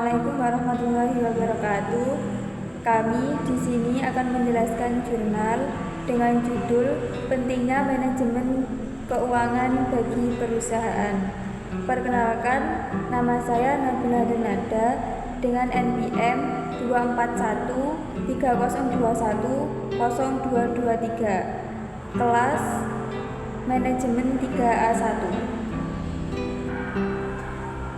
Assalamualaikum warahmatullahi wabarakatuh. Kami di sini akan menjelaskan jurnal dengan judul Pentingnya Manajemen Keuangan bagi Perusahaan. Perkenalkan, nama saya Nabila Denada dengan NPM 24130210223, kelas Manajemen 3A1.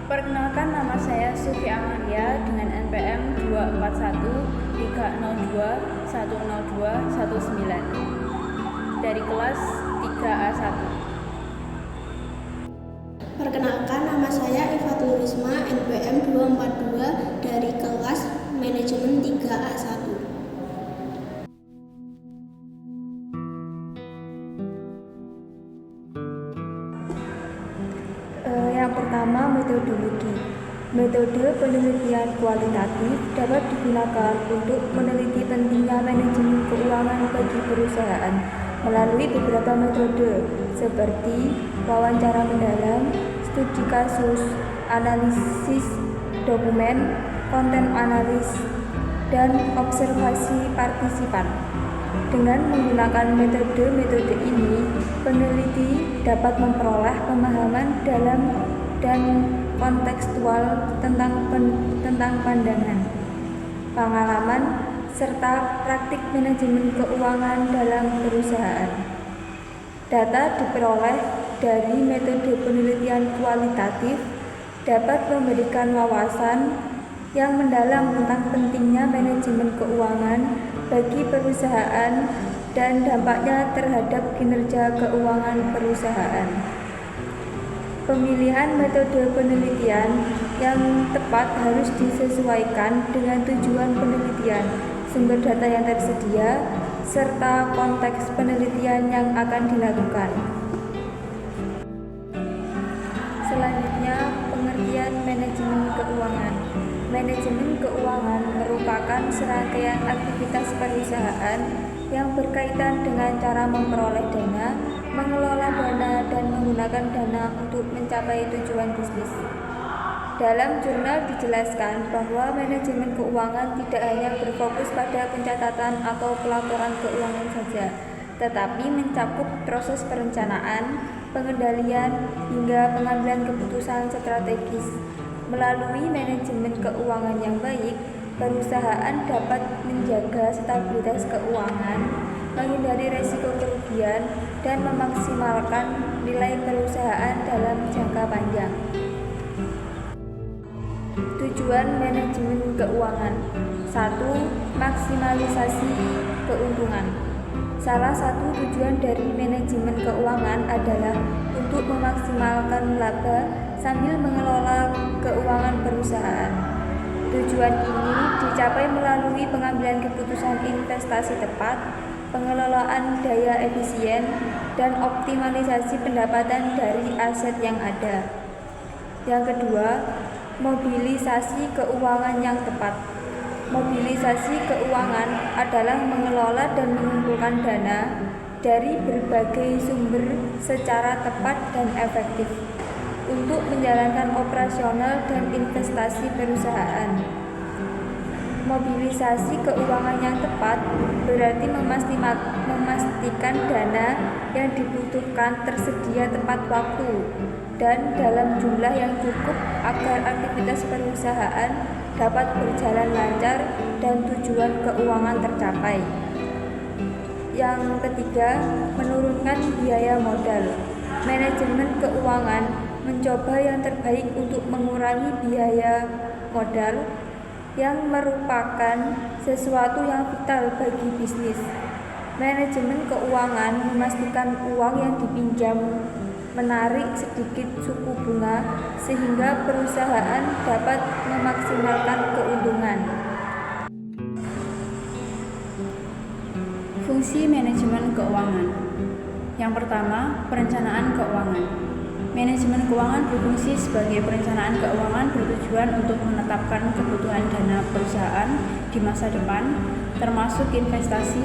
Perkenalkan, nama saya Sufi Amalia dengan NPM 24130210219 dari kelas 3A1. Perkenalkan, nama saya Ifatul Risma, NPM 242 dari kelas Manajemen 3A1. Yang pertama, metodologi. Metode penelitian kualitatif dapat digunakan untuk meneliti pentingnya manajemen keuangan bagi perusahaan melalui beberapa metode seperti wawancara mendalam, studi kasus, analisis dokumen, konten analis, dan observasi partisipan. Dengan menggunakan metode-metode ini, peneliti dapat memperoleh pemahaman dalam dan kontekstual tentang pandangan, pengalaman, serta praktik manajemen keuangan dalam perusahaan. Data diperoleh dari metode penelitian kualitatif dapat memberikan wawasan yang mendalam tentang pentingnya manajemen keuangan bagi perusahaan dan dampaknya terhadap kinerja keuangan perusahaan. Pemilihan metode penelitian yang tepat harus disesuaikan dengan tujuan penelitian, sumber data yang tersedia, serta konteks penelitian yang akan dilakukan. Selanjutnya, pengertian manajemen keuangan. Manajemen keuangan merupakan serangkaian aktivitas perusahaan yang berkaitan dengan cara memperoleh dana, mengelola dana, dan menggunakan dana untuk mencapai tujuan bisnis. Dalam jurnal dijelaskan bahwa manajemen keuangan tidak hanya berfokus pada pencatatan atau pelaporan keuangan saja, tetapi mencakup proses perencanaan, pengendalian, hingga pengambilan keputusan strategis. Melalui manajemen keuangan yang baik, perusahaan dapat menjaga stabilitas keuangan, menghindari risiko kerugian, dan memaksimalkan nilai perusahaan dalam jangka panjang. Tujuan manajemen keuangan. 1. Maksimalisasi keuntungan. Salah satu tujuan dari manajemen keuangan adalah untuk memaksimalkan laba sambil mengelola keuangan perusahaan. Tujuan ini dicapai melalui pengambilan keputusan investasi tepat, pengelolaan daya efisien, dan optimalisasi pendapatan dari aset yang ada. Yang kedua, mobilisasi keuangan yang tepat. Mobilisasi keuangan adalah mengelola dan mengumpulkan dana dari berbagai sumber secara tepat dan efektif untuk menjalankan operasional dan investasi perusahaan. Mobilisasi keuangan yang tepat berarti memastikan dana yang dibutuhkan tersedia tepat waktu dan dalam jumlah yang cukup agar aktivitas perusahaan dapat berjalan lancar dan tujuan keuangan tercapai. Yang ketiga, menurunkan biaya modal. Manajemen keuangan mencoba yang terbaik untuk mengurangi biaya modal yang merupakan sesuatu yang vital bagi bisnis. Manajemen keuangan memastikan uang yang dipinjam menarik sedikit suku bunga sehingga perusahaan dapat memaksimalkan keuntungan. Fungsi manajemen keuangan. Yang pertama, perencanaan keuangan. Manajemen keuangan berfungsi sebagai perencanaan keuangan bertujuan untuk menetapkan kebutuhan dana perusahaan di masa depan, termasuk investasi,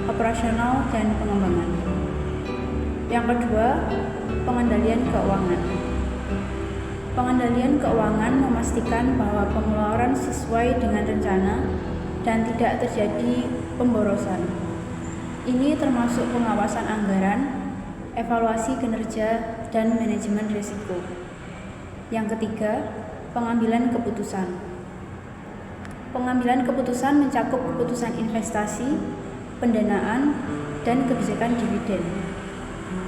operasional, dan pengembangan. Yang kedua, pengendalian keuangan. Pengendalian keuangan memastikan bahwa pengeluaran sesuai dengan rencana dan tidak terjadi pemborosan. Ini termasuk pengawasan anggaran, evaluasi kinerja, dan manajemen risiko. Yang ketiga, pengambilan keputusan. Pengambilan keputusan mencakup keputusan investasi, pendanaan, dan kebijakan dividen.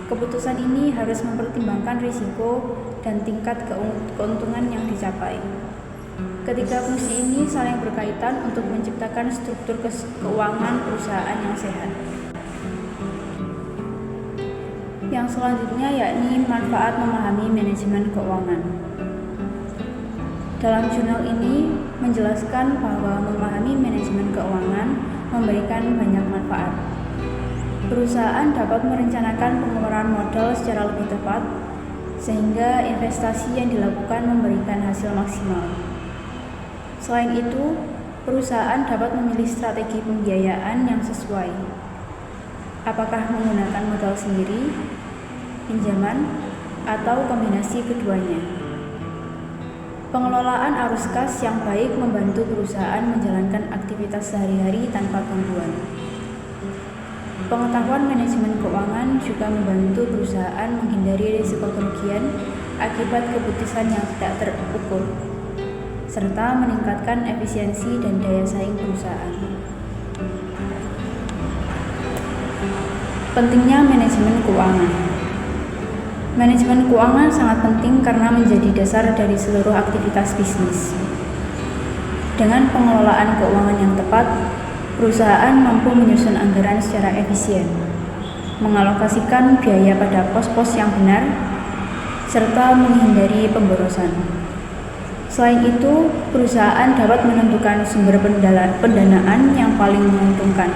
Keputusan ini harus mempertimbangkan risiko dan tingkat keuntungan yang dicapai. Ketiga fungsi ini saling berkaitan untuk menciptakan struktur keuangan perusahaan yang sehat. Yang selanjutnya yakni manfaat memahami manajemen keuangan. Dalam jurnal ini menjelaskan bahwa memahami manajemen keuangan memberikan banyak manfaat. Perusahaan dapat merencanakan pengeluaran modal secara lebih tepat, sehingga investasi yang dilakukan memberikan hasil maksimal. Selain itu, perusahaan dapat memilih strategi pembiayaan yang sesuai. Apakah menggunakan modal sendiri, pinjaman, atau kombinasi keduanya. Pengelolaan arus kas yang baik membantu perusahaan menjalankan aktivitas sehari-hari tanpa gangguan. Pengetahuan manajemen keuangan juga membantu perusahaan menghindari risiko kerugian akibat keputusan yang tidak terukur, serta meningkatkan efisiensi dan daya saing perusahaan. Pentingnya manajemen keuangan. Manajemen keuangan sangat penting karena menjadi dasar dari seluruh aktivitas bisnis. Dengan pengelolaan keuangan yang tepat, perusahaan mampu menyusun anggaran secara efisien, mengalokasikan biaya pada pos-pos yang benar, serta menghindari pemborosan. Selain itu, perusahaan dapat menentukan sumber pendanaan yang paling menguntungkan,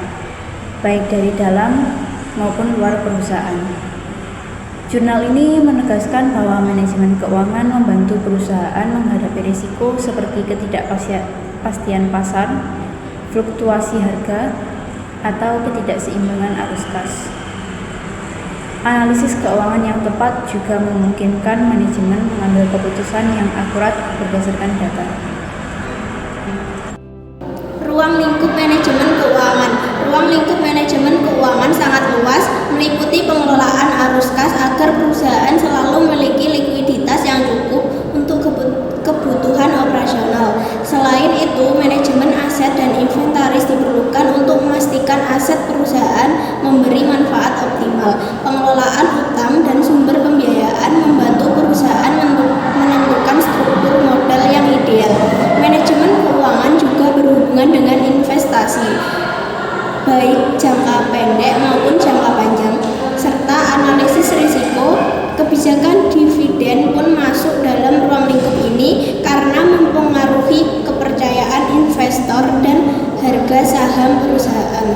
baik dari dalam maupun luar perusahaan. Jurnal ini menegaskan bahwa manajemen keuangan membantu perusahaan menghadapi risiko seperti ketidakpastian pasar, fluktuasi harga, atau ketidakseimbangan arus kas. Analisis keuangan yang tepat juga memungkinkan manajemen mengambil keputusan yang akurat berdasarkan data. Ruang lingkup manajemen keuangan. Ruang lingkup manajemen keuangan sangat luas, meliputi pengelolaan arus kas agar perusahaan selalu memiliki likuiditas yang cukup untuk kebutuhan operasional. Selain itu, manajemen aset dan inventaris diperlukan untuk memastikan aset perusahaan memberi manfaat optimal. Pengelolaan utang dan sumber pembiayaan membantu perusahaan menentukan struktur modal yang ideal. Manajemen keuangan juga berhubungan dengan investasi, baik jangka pendek maupun jangka panjang, serta analisis risiko. Kebijakan dividen pun masuk dalam ruang lingkup ini karena mempengaruhi kepercayaan investor dan harga saham perusahaan.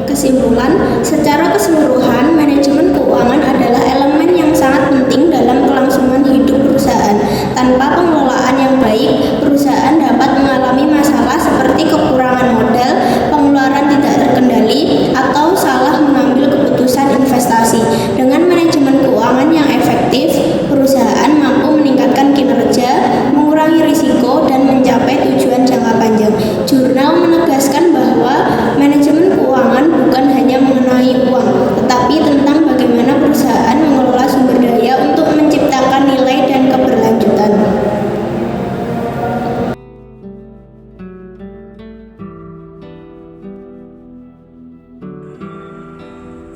Kesimpulan, secara keseluruhan, manajemen keuangan adalah elemen yang sangat penting dalam kelangsungan hidup perusahaan. Tanpa pengelolaan yang baik, perusahaan dapat mengalami masalah seperti kekurangan modal, pengeluaran tidak terkendali, atau salah mengambil keputusan investasi. Dengan manajemen keuangan yang efektif, perusahaan mampu meningkatkan kinerja, mengurangi risiko, dan mencapai tujuan jangka panjang. Jurnal menegaskan bahwa manajemen keuangan bukan hanya mengenai uang, tetapi tentang bagaimana perusahaan mengelola sumber daya untuk menciptakan nilai dan keberlanjutan.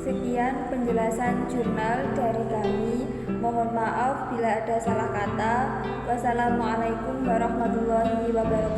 Sekian penjelasan jurnal dari kami. Mohon maaf bila ada salah kata. Wassalamualaikum warahmatullahi wabarakatuh.